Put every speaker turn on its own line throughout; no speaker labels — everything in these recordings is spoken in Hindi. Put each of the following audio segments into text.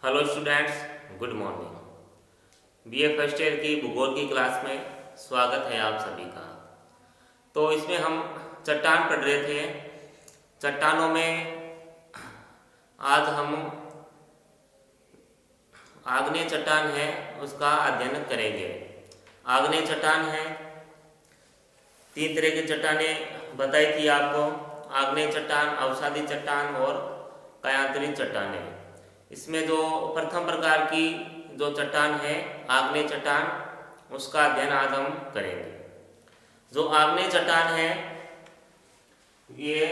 Hello students, good morning. BA first year की भूगोल की क्लास में स्वागत है आप सभी का। तो इसमें हम चट्टान पढ़ रहे थे। चट्टानों में आज हम आग्नेय चट्टान है उसका अध्ययन करेंगे। आग्नेय चट्टान है, तीन तरह की चट्टानें बताई थी आपको: आग्नेय चट्टान, अवसादी चट्टान और कायांतरित चट्टानें। इसमें जो प्रथम प्रकार की जो चट्टान है आग्नेय चट्टान, उसका अध्ययन आज हम करेंगे। जो आग्नेय चट्टान है ये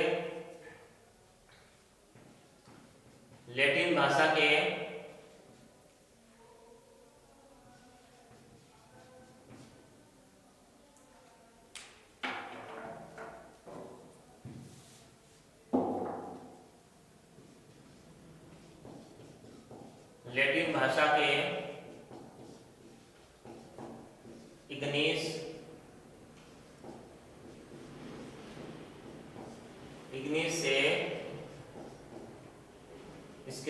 लैटिन भाषा के इग्निस से इसकी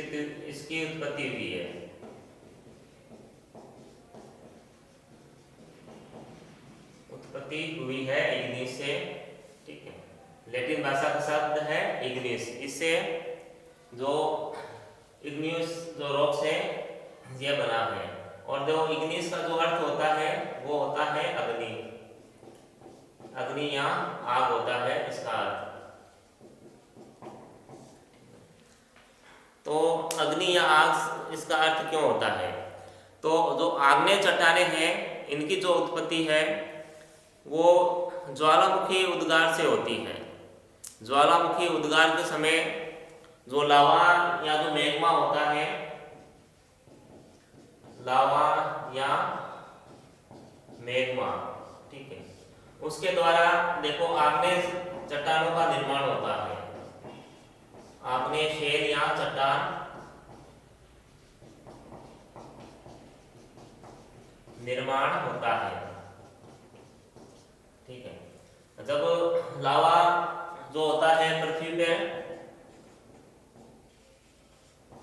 उत्पत्ति हुई है। इग्निस से, ठीक है। लैटिन भाषा का शब्द है इग्निस। इससे जो इग्नियस जो रॉक्स है ये बना है। और जो इग्निस का जो अर्थ होता है वो होता है अग्नि। अग्नि या आग होता है इसका अर्थ। तो अग्नि या आग इसका अर्थ क्यों होता है? तो जो आग्नेय चट्टानें हैं इनकी जो उत्पत्ति है वो ज्वालामुखी उद्गार से होती है। ज्वालामुखी उद्गार के समय जो लावा या जो मैग्मा होता है, लावा या मैग्मा, ठीक है, उसके द्वारा देखो आग्नेय चट्टानों का निर्माण होता है। आग्नेय शेल या चट्टान निर्माण होता है, ठीक है। जब लावा जो होता है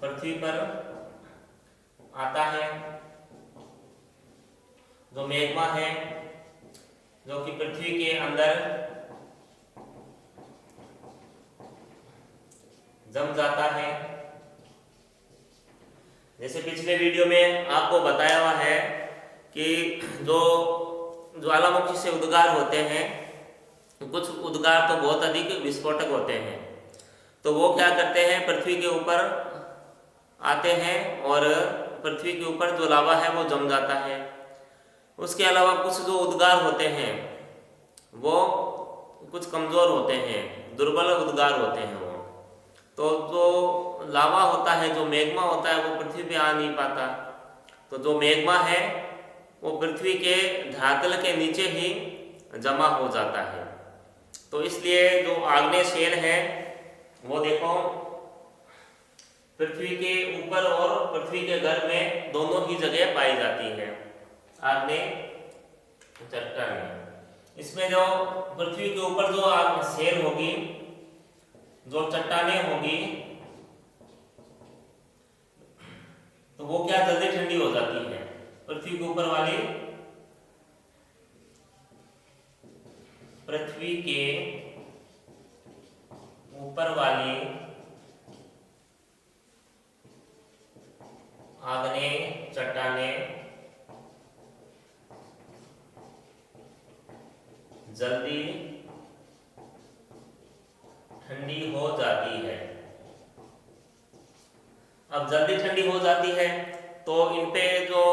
पृथ्वी पर आता है, जो मैग्मा है जो कि पृथ्वी के अंदर जम जाता है। जैसे पिछले वीडियो में आपको बताया हुआ है कि जो ज्वालामुखी से उद्गार होते हैं, कुछ उद्गार तो बहुत अधिक विस्फोटक होते हैं, तो वो क्या करते हैं, पृथ्वी के ऊपर आते हैं और पृथ्वी के ऊपर जो लावा है वो जम जाता है। उसके अलावा कुछ जो उद्गार होते हैं वो कुछ कमज़ोर होते हैं, दुर्बल उद्गार होते हैं वो। तो जो लावा होता है, जो मैग्मा होता है, वो पृथ्वी पे आ नहीं पाता। तो जो मैग्मा है वो पृथ्वी के धरातल के नीचे ही जमा हो जाता है। तो इसलिए जो आग्नेय शेल है वो देखो पृथ्वी के ऊपर और पृथ्वी के गर्भ में दोनों ही जगह पाई जाती है आग्नेय चट्टान में। इसमें जो पृथ्वी के ऊपर जो शेल होगी, जो चट्टानें होगी, तो वो क्या जल्दी ठंडी हो जाती है। पृथ्वी के ऊपर वाली, पृथ्वी के ऊपर वाली आग्नेय चट्टानें जल्दी ठंडी हो जाती है। अब जल्दी ठंडी हो जाती है तो इन पे जो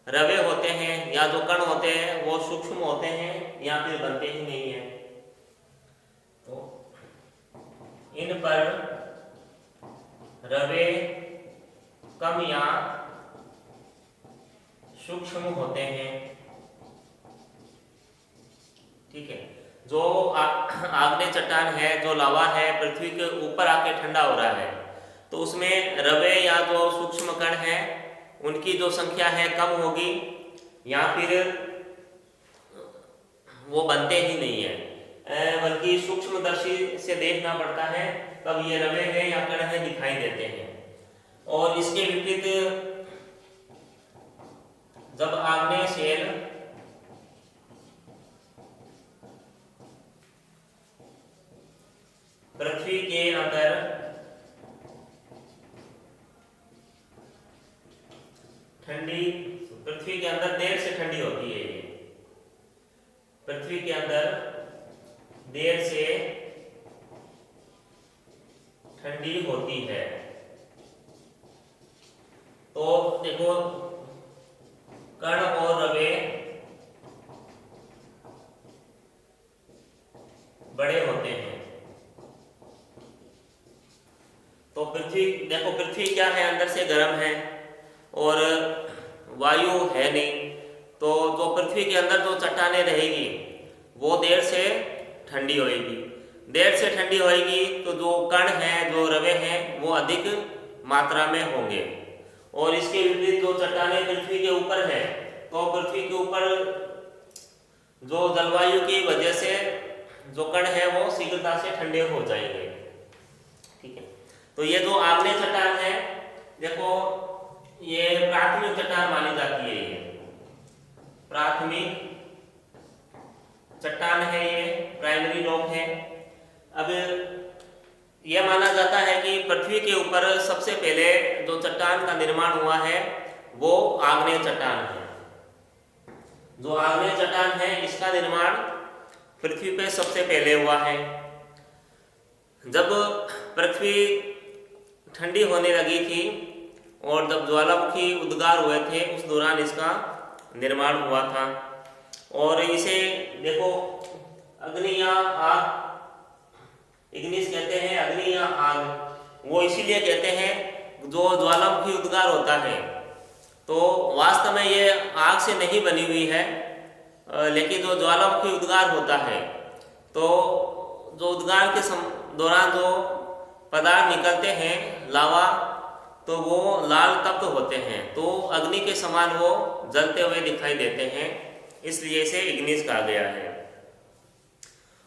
रवे होते हैं या जो कण होते हैं वो सूक्ष्म होते हैं या फिर बनते ही नहीं है। तो इन पर रवे कम या सूक्ष्म होते हैं, ठीक है। जो आग्नेय चट्टान है, जो लावा है, पृथ्वी के ऊपर आके ठंडा हो रहा है, तो उसमें रवे या जो सूक्ष्म कण है उनकी जो संख्या है कम होगी या फिर वो बनते ही नहीं है, बल्कि सूक्ष्मदर्शी से देखना पड़ता है तब ये रवे हैं या कण है दिखाई देते हैं। और इसके विपरीत जब आग्नेय शेल पृथ्वी के अंदर ठंडी, पृथ्वी के अंदर देर से ठंडी होती है, ये पृथ्वी के अंदर देर से ठंडी होती है, तो देखो कण और रवे बड़े होते हैं। तो पृथ्वी देखो, पृथ्वी क्या है, अंदर से गर्म है और वायु है नहीं, तो जो पृथ्वी के अंदर जो चट्टानें रहेगी वो देर से ठंडी होएगी। देर से ठंडी होएगी तो जो कण हैं, जो रवे हैं, वो अधिक मात्रा में होंगे। और इसके विपरीत जो चट्टानें पृथ्वी के ऊपर है, तो पृथ्वी के ऊपर जो जलवायु की वजह से जो कण है वो शीघ्रता से ठंडे हो जाएंगे। ठीक है, तो ये जो आग्नेय चट्टान है, देखो ये प्राथमिक चट्टान मानी जाती है, ये प्राथमिक चट्टान है, ये प्राइमरी रॉक है। अब यह माना जाता है कि पृथ्वी के ऊपर सबसे पहले जो चट्टान का निर्माण हुआ है वो आग्नेय चट्टान है। जो आग्नेय चट्टान है इसका निर्माण पृथ्वी पे सबसे पहले हुआ है। जब पृथ्वी ठंडी होने लगी थी और जब ज्वालामुखी उद्गार हुए थे, उस दौरान इसका निर्माण हुआ था। और इसे देखो अग्नि या आग, इग्निस कहते हैं, अग्नि या आग, वो इसीलिए कहते हैं जो ज्वालामुखी उद्गार होता है, तो वास्तव में ये आग से नहीं बनी हुई है, लेकिन जो ज्वालामुखी उद्गार होता है, तो जो उद्गार के दौरान जो पदार्थ निकलते हैं लावा, तो वो लाल तप्त होते हैं, तो अग्नि के समान वो जलते हुए दिखाई देते हैं, इसलिए इसे इग्निस कहा गया है।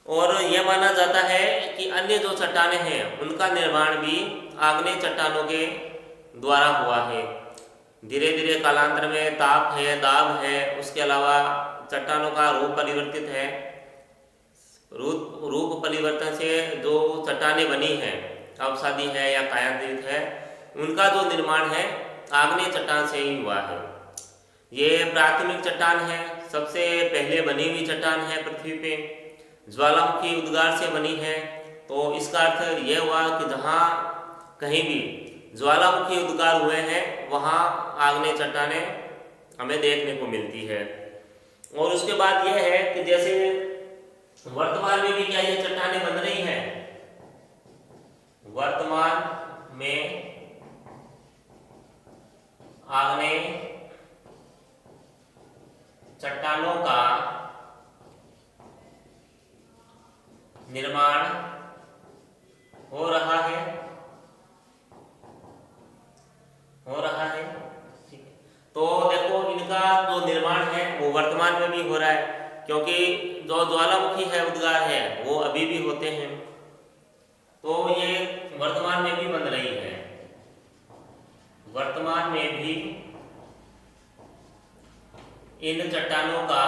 और यह माना जाता है कि अन्य जो चट्टानें हैं उनका निर्माण भी आग्नेय चट्टानों के द्वारा हुआ है। धीरे धीरे कालांतर में ताप है, दाब है, उसके अलावा चट्टानों का रूप परिवर्तित है। रूप परिवर्तन से जो चट्टानें बनी हैं, अवसादी है या कायांतरित है, उनका जो निर्माण है आग्नेय चट्टान से ही हुआ है। ये प्राथमिक चट्टान है, सबसे पहले बनी हुई चट्टान है पृथ्वी पे, ज्वालामुखी उद्गार से बनी है। तो इसका अर्थ यह हुआ कि जहाँ कहीं भी ज्वालामुखी उद्गार हुए हैं वहाँ आग्नेय चट्टानें हमें देखने को मिलती है। और उसके बाद यह है कि जैसे वर्तमान में भी क्या ये चट्टानें बन रही हैं, वर्तमान में आग्नेय चट्टानों का निर्माण हो रहा है, ठीक है। तो देखो इनका जो निर्माण है वो वर्तमान में भी हो रहा है, क्योंकि जो ज्वालामुखी है उद्गार है वो अभी भी होते हैं, तो ये वर्तमान में भी बन रही है। वर्तमान में भी इन चट्टानों का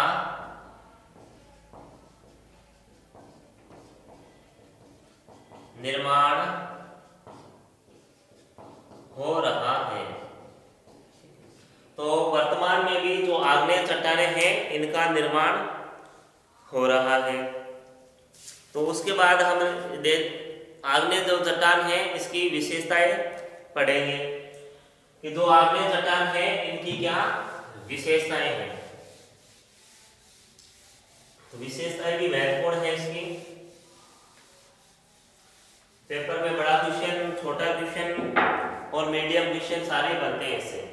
निर्माण हो रहा है। तो वर्तमान में भी जो आग्नेय चट्टानें हैं इनका निर्माण हो रहा है। तो उसके बाद हम आग्नेय जो चट्टान है इसकी विशेषताएं पढ़ेंगे कि जो आग्नेय चट्टान है इनकी क्या विशेषताएं हैं। तो विशेषताएं भी महत्वपूर्ण है इसकी। पेपर में बड़ा क्वेश्चन, छोटा क्वेश्चन और मीडियम क्वेश्चन सारे बनते हैं इससे।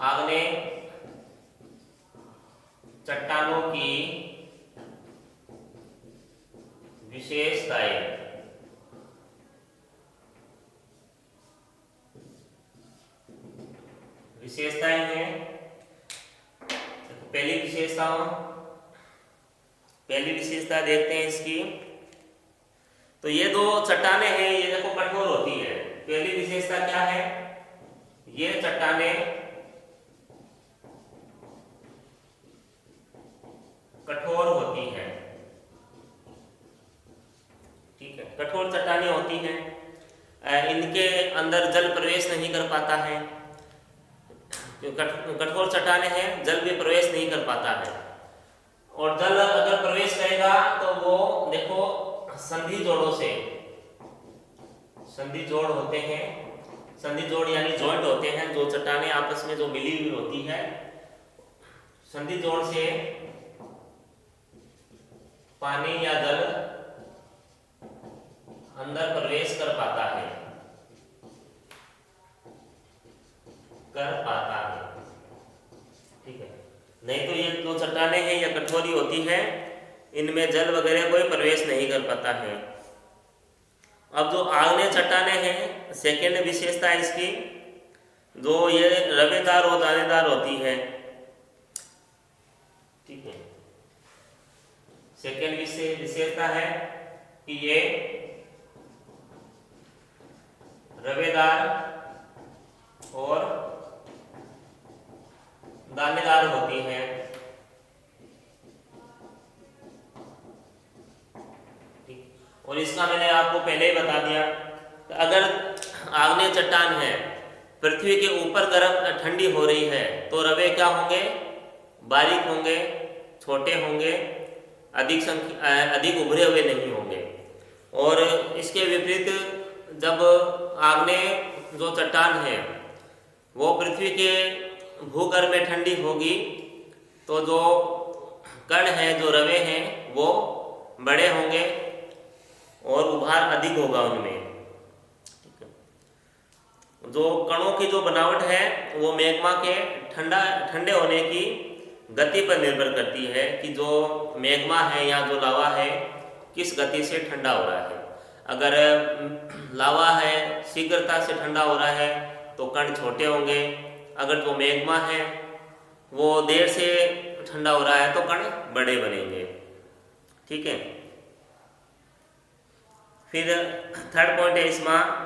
आग्नेय चट्टानों की विशेषताएं। विशेषताएं हैं, पहली विशेषता देखते हैं इसकी तो ये दो चट्टाने हैं, ये देखो कठोर होती है। पहली विशेषता क्या है, ये चट्टाने कठोर होती है। ठीक है, कठोर चट्टाने होती हैं, इनके अंदर जल प्रवेश नहीं कर पाता है। कठोर चट्टाने हैं, जल भी प्रवेश नहीं कर पाता है। और जल अगर प्रवेश करेगा तो वो देखो संधि जोड़ों से, संधि जोड़ होते हैं, संधि जोड़ यानी जॉइंट होते हैं, जो चट्टाने आपस में जो मिली हुई होती है, संधि जोड़ से पानी या जल अंदर प्रवेश कर पाता है, ठीक है। नहीं तो ये जो चट्टाने हैं या कठोरी होती है, इनमें जल वगैरह कोई प्रवेश नहीं कर पाता है। अब जो आग्नेय चट्टाने हैं, सेकेंड विशेषता है इसकी, जो ये रवेदार और दानेदार होती है। ठीक है, सेकेंड विशेषता है कि ये रवेदार और दानेदार होती है। और इसका मैंने आपको पहले ही बता दिया कि अगर आग्नेय चट्टान है, पृथ्वी के ऊपर गर्म ठंडी हो रही है, तो रवे क्या होंगे, बारीक होंगे, छोटे होंगे, अधिक उभरे हुए नहीं होंगे। और इसके विपरीत जब आग्नेय जो चट्टान है वो पृथ्वी के भूगर्भ में ठंडी होगी, तो जो कण है, जो रवे हैं, वो बड़े होंगे और उभार अधिक होगा उनमें। जो कणों की जो बनावट है वो मैग्मा के ठंडे होने की गति पर निर्भर करती है कि जो मैग्मा है या जो लावा है किस गति से ठंडा हो रहा है। अगर लावा है शीघ्रता से ठंडा हो रहा है तो कण छोटे होंगे, अगर जो मैग्मा है वो देर से ठंडा हो रहा है तो कण बड़े बनेंगे। ठीक है, फिर थर्ड पॉइंट है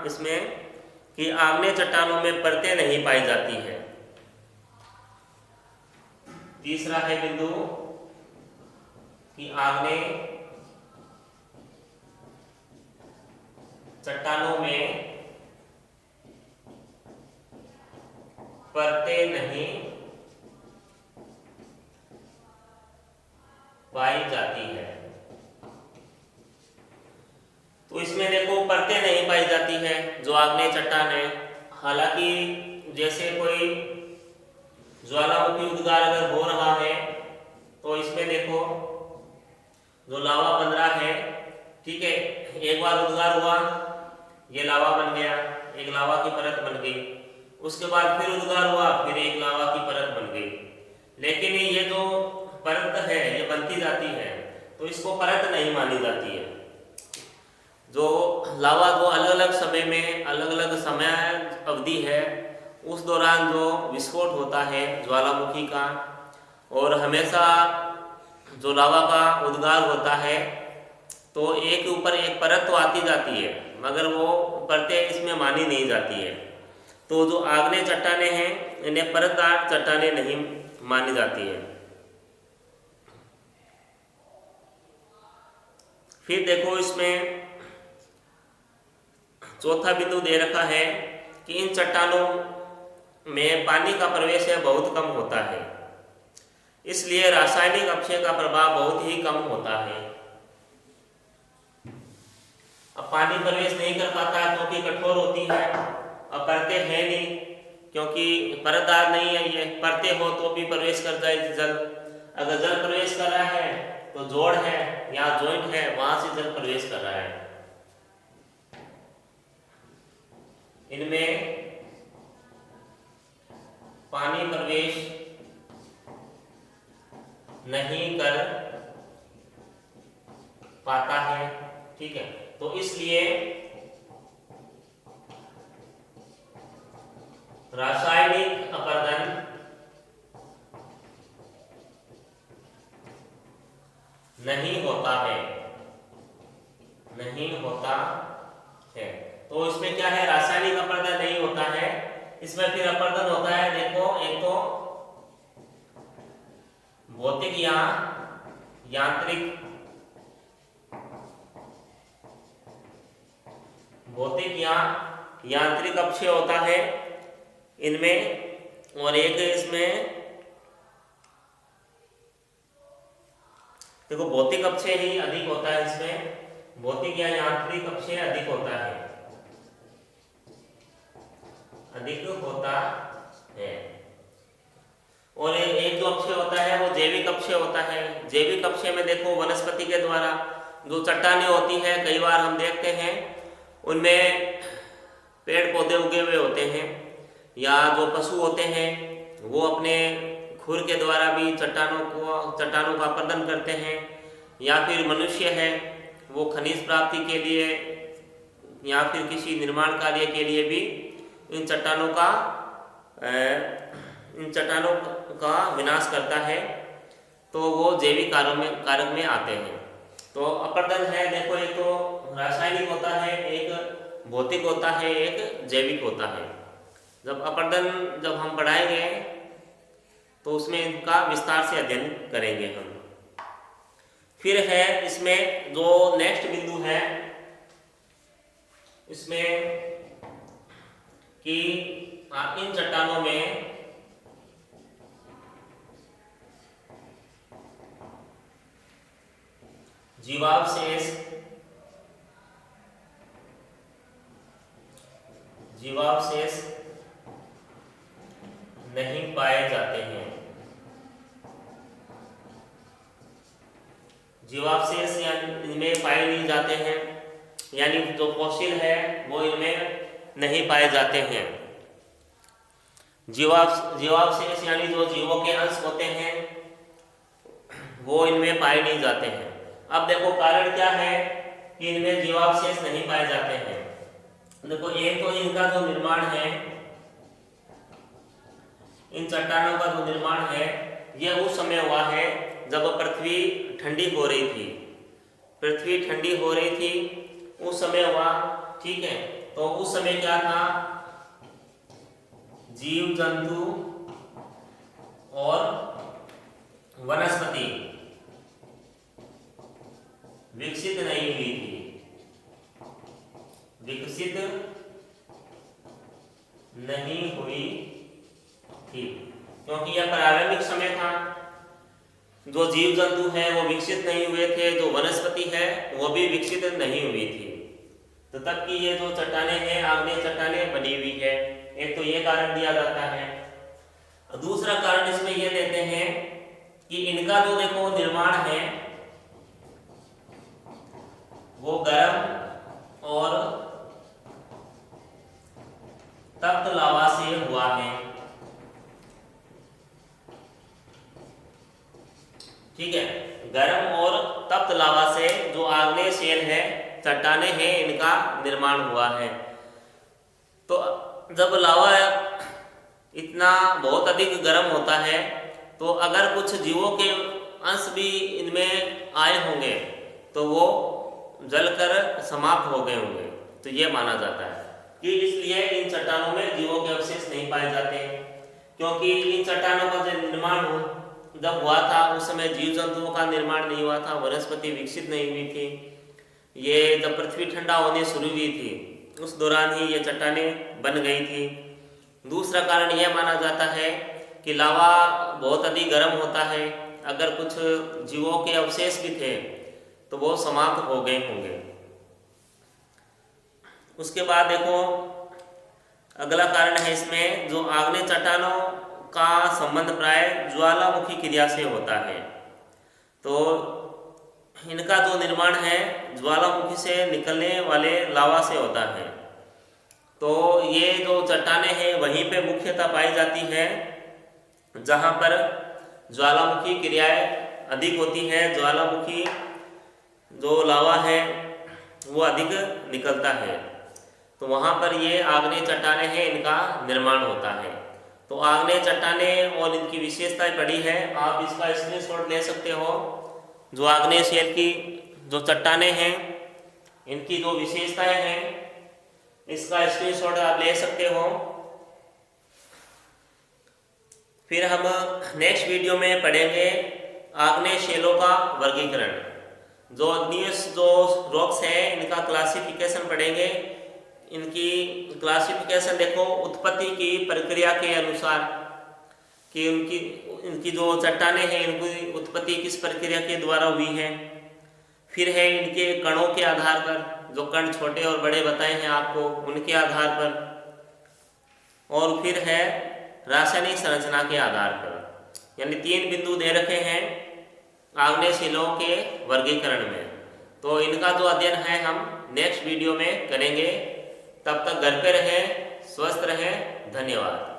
इसमें कि आग्नेय चट्टानों में परतें नहीं पाई जाती है। तीसरा है बिंदु कि आग्नेय चट्टानों में परतें नहीं पाई जाती है। तो इसमें देखो परतें नहीं पाई जाती है जो आग्नेय चट्टान है। हालांकि जैसे कोई ज्वालामुखी उद्गार अगर हो रहा है तो इसमें देखो जो लावा बन रहा है, ठीक है, एक बार उद्गार हुआ, ये लावा बन गया, एक लावा की परत बन गई, उसके बाद फिर उद्गार हुआ, फिर एक लावा की परत बन गई। लेकिन ये जो परत है ये बनती जाती है, तो इसको परत नहीं मानी जाती है। जो लावा जो अलग अलग समय में अलग अलग समय अवधि है, उस दौरान जो विस्फोट होता है ज्वालामुखी का, और हमेशा जो लावा का उद्गार होता है तो एक ऊपर एक परत तो आती जाती है, मगर वो परतें इसमें मानी नहीं जाती है। तो जो आग्नेय चट्टाने हैं इन्हें परतदार चट्टाने नहीं मानी जाती है। फिर देखो इसमें चौथा बिंदु दे रखा है कि इन चट्टानों में पानी का प्रवेश है बहुत कम होता है, इसलिए रासायनिक अपक्षय का प्रभाव बहुत ही कम होता है। अब पानी प्रवेश नहीं कर पाता क्योंकि कठोर होती है, अब परतें है नहीं क्योंकि परतदार नहीं है, ये परतें हो तो भी प्रवेश कर जाए जल। अगर जल प्रवेश कर रहा है तो जोड़ है या जॉइंट है, वहां से जल प्रवेश कर रहा है। इनमें पानी प्रवेश नहीं कर पाता है, ठीक है, तो इसलिए रासायनिक अपरदन नहीं होता है। नहीं होता है। तो इसमें क्या है, रासायनिक अपरदन नहीं होता है। इसमें फिर अपरदन होता है, देखो एक तो भौतिक या यांत्रिक, भौतिक या यांत्रिक अपक्षय होता है इनमें। और एक इसमें देखो भौतिक अपक्षय ही अधिक होता है, इसमें भौतिक या यांत्रिक अपक्षय अधिक होता है, अधिक होता है। और एक जो अपक्षय होता है वो जैविक अपक्षय होता है। जैविक अपक्षय में देखो वनस्पति के द्वारा जो चट्टानें होती हैं, कई बार हम देखते हैं उनमें पेड़ पौधे उगे हुए होते हैं, या जो पशु होते हैं वो अपने खुर के द्वारा भी चट्टानों का अपरदन करते हैं, या फिर मनुष्य है वो खनिज प्राप्ति के लिए या फिर किसी निर्माण कार्य के लिए भी इन चट्टानों का विनाश करता है। तो वो जैविक कारक में आते हैं। तो अपरदन है देखो, एक तो रासायनिक होता है, एक भौतिक होता है, एक जैविक होता है। जब हम पढ़ाएंगे तो उसमें इनका विस्तार से अध्ययन करेंगे हम। फिर है इसमें जो नेक्स्ट बिंदु है इसमें कि इन चट्टानों में जीवावशेष नहीं पाए जाते हैं। जीवावशेष इनमें पाए नहीं जाते हैं, यानी जो फॉसिल है वो इनमें नहीं पाए जाते हैं। जीवावशेष यानी जो जीवों के अंश होते हैं वो इनमें पाए नहीं जाते हैं। अब देखो कारण क्या है कि इनमें जीवावशेष नहीं पाए जाते हैं। देखो एक तो इनका जो निर्माण है, इन चट्टानों का जो निर्माण है यह उस समय हुआ है जब पृथ्वी ठंडी हो रही थी। पृथ्वी ठंडी हो रही थी उस समय हुआ, ठीक है। तो उस समय क्या था, जीव जंतु और वनस्पति विकसित नहीं हुई थी, विकसित नहीं हुई थी, क्योंकि यह प्रारंभिक समय था। जो जीव जंतु हैं वो विकसित नहीं हुए थे, जो वनस्पति है वो भी विकसित नहीं हुई थी। तो तब की ये जो चट्टानें हैं, आग्नेय चट्टानें बनी हुई है। एक तो ये कारण दिया जाता है। दूसरा कारण इसमें ये देते हैं कि इनका जो देखो निर्माण है वो गर्म और तप्त लावा से हुआ है, ठीक है। गर्म और तप्त लावा से जो आग्नेय शेल है, चट्टानें हैं, इनका निर्माण हुआ है। तो जब लावा इतना बहुत अधिक गर्म होता है तो अगर कुछ जीवों के अंश भी इनमें आए होंगे तो वो जलकर समाप्त हो गए होंगे। तो ये माना जाता है कि इसलिए इन चट्टानों में जीवों के अवशेष नहीं पाए जाते, क्योंकि इन चट्टानों का जो निर्माण जब हुआ था उस समय जीव जंतुओं का निर्माण नहीं हुआ था, वनस्पति विकसित नहीं हुई थी। ये जब पृथ्वी ठंडा होने शुरू हुई थी उस दौरान ही ये चट्टानें बन गई थी। दूसरा कारण यह माना जाता है कि लावा बहुत अधिक गर्म होता है, अगर कुछ जीवों के अवशेष भी थे तो वो समाप्त हो गए होंगे। उसके बाद देखो अगला कारण है इसमें, जो आग्नेय चट्टानों का संबंध प्राय ज्वालामुखी क्रिया से होता है। तो इनका जो निर्माण है ज्वालामुखी से निकलने वाले लावा से होता है। तो ये जो चट्टानें हैं वहीं पे मुख्यतः पाई जाती है जहाँ पर ज्वालामुखी क्रियाएं अधिक होती हैं। ज्वालामुखी जो लावा है वो अधिक निकलता है, तो वहाँ पर ये आग्नेय चट्टानें हैं, इनका निर्माण होता है। तो आग्नेय चट्टानें और इनकी विशेषताएं पड़ी है, आप इसका स्क्रीनशॉट ले सकते हो। जो आग्नेय शेल की जो चट्टानें हैं इनकी जो विशेषताएं हैं इसका स्क्रीनशॉट आप ले सकते हो। फिर हम नेक्स्ट वीडियो में पढ़ेंगे आग्नेय शैलों का वर्गीकरण। जो अग्नेय जो रॉक्स हैं इनका क्लासिफिकेशन पढ़ेंगे। इनकी क्लासिफिकेशन देखो उत्पत्ति की प्रक्रिया के अनुसार कि इनकी जो चट्टानें हैं इनकी उत्पत्ति किस प्रक्रिया के द्वारा हुई है। फिर है इनके कणों के आधार पर, जो कण छोटे और बड़े बताए हैं आपको उनके आधार पर, और फिर है रासायनिक संरचना के आधार पर। यानी 3 बिंदु दे रखे हैं आग्नेय शिलाओं के वर्गीकरण में। तो इनका जो अध्ययन है हम नेक्स्ट वीडियो में करेंगे। तब तक घर पे रहें, स्वस्थ रहें। धन्यवाद।